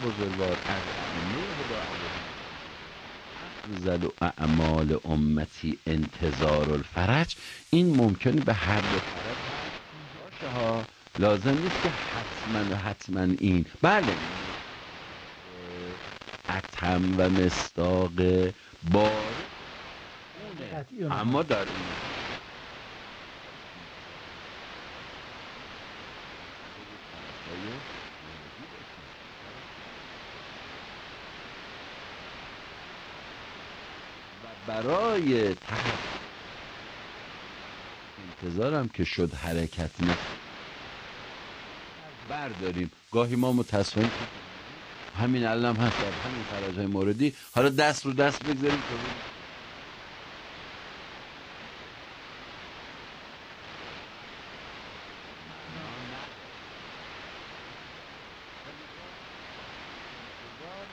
بزرگوار از ائمه هدا افضل و اعمال امتی انتظار الفرج، این ممکن به هر دو طرف باشه ها، لازم نیست که حتما و حتما این بله اتم و مصداق بار قطعی اونها. اما در این و برای انتظارم که شد حرکت برداریم. گاهی ما متصمیم همین الان هست در همین فرجهای موردی حالا دست رو دست بگذاریم که